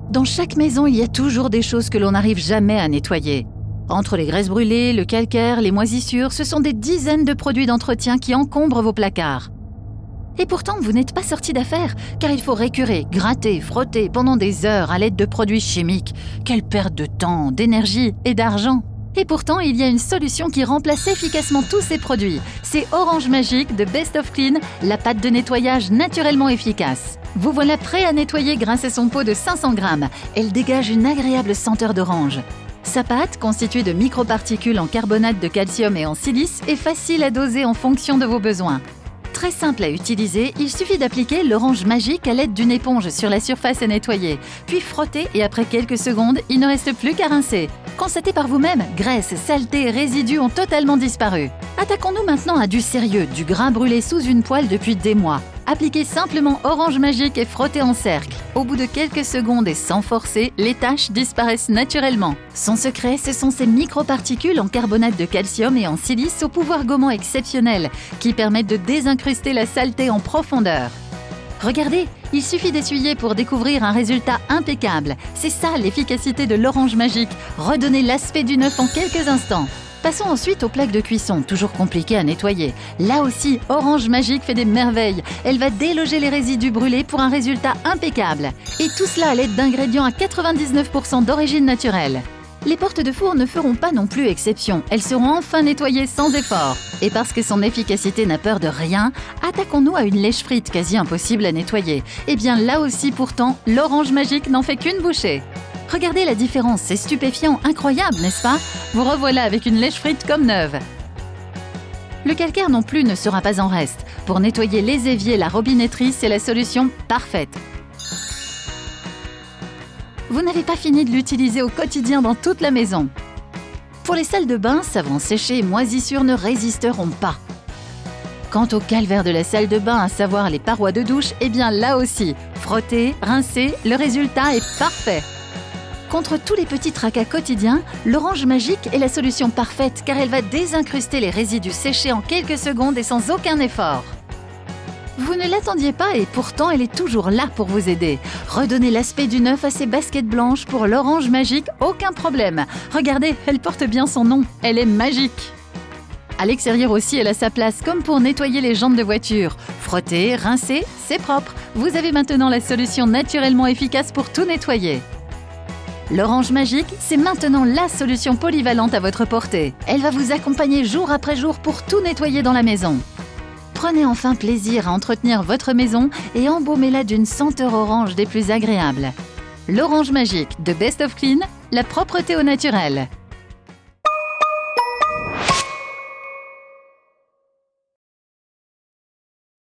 Dans chaque maison, il y a toujours des choses que l'on n'arrive jamais à nettoyer. Entre les graisses brûlées, le calcaire, les moisissures, ce sont des dizaines de produits d'entretien qui encombrent vos placards. Et pourtant, vous n'êtes pas sorti d'affaire, car il faut récurer, gratter, frotter pendant des heures à l'aide de produits chimiques. Quelle perte de temps, d'énergie et d'argent! Et pourtant, il y a une solution qui remplace efficacement tous ces produits. C'est Orange Magic de Best of Clean, la pâte de nettoyage naturellement efficace. Vous voilà prêt à nettoyer grâce à son pot de 500 grammes. Elle dégage une agréable senteur d'orange. Sa pâte, constituée de microparticules en carbonate de calcium et en silice, est facile à doser en fonction de vos besoins. Très simple à utiliser, il suffit d'appliquer l'Orange Magic à l'aide d'une éponge sur la surface à nettoyer, puis frotter et après quelques secondes, il ne reste plus qu'à rincer. Constatez par vous-même, graisse, saleté et résidus ont totalement disparu. Attaquons-nous maintenant à du sérieux, du gras brûlé sous une poêle depuis des mois. Appliquez simplement Orange Magic et frottez en cercle. Au bout de quelques secondes et sans forcer, les taches disparaissent naturellement. Son secret, ce sont ces microparticules en carbonate de calcium et en silice au pouvoir gommant exceptionnel qui permettent de désincruster la saleté en profondeur. Regardez, il suffit d'essuyer pour découvrir un résultat impeccable. C'est ça l'efficacité de l'Orange Magic, redonner l'aspect du neuf en quelques instants. Passons ensuite aux plaques de cuisson, toujours compliquées à nettoyer. Là aussi, Orange Magic fait des merveilles. Elle va déloger les résidus brûlés pour un résultat impeccable. Et tout cela à l'aide d'ingrédients à 99% d'origine naturelle. Les portes de four ne feront pas non plus exception. Elles seront enfin nettoyées sans effort. Et parce que son efficacité n'a peur de rien, attaquons-nous à une lèche-frite quasi impossible à nettoyer. Et bien là aussi pourtant, l'Orange Magic n'en fait qu'une bouchée. Regardez la différence, c'est stupéfiant, incroyable, n'est-ce pas? Vous revoilà avec une lèche-frite comme neuve. Le calcaire non plus ne sera pas en reste. Pour nettoyer les éviers et la robinetterie, c'est la solution parfaite. Vous n'avez pas fini de l'utiliser au quotidien dans toute la maison. Pour les salles de bain, savons séchés et moisissures ne résisteront pas. Quant au calvaire de la salle de bain, à savoir les parois de douche, eh bien là aussi, frotter, rincer, le résultat est parfait. Contre tous les petits tracas quotidiens, l'Orange Magic est la solution parfaite car elle va désincruster les résidus séchés en quelques secondes et sans aucun effort. Vous ne l'attendiez pas et pourtant elle est toujours là pour vous aider. Redonnez l'aspect du neuf à ces baskets blanches pour l'Orange Magic, aucun problème. Regardez, elle porte bien son nom, elle est magique. À l'extérieur aussi, elle a sa place comme pour nettoyer les jantes de voiture. Frotter, rincer, c'est propre. Vous avez maintenant la solution naturellement efficace pour tout nettoyer. L'Orange Magic, c'est maintenant la solution polyvalente à votre portée. Elle va vous accompagner jour après jour pour tout nettoyer dans la maison. Prenez enfin plaisir à entretenir votre maison et embaumez-la d'une senteur orange des plus agréables. L'Orange Magic de Best of Clean, la propreté au naturel.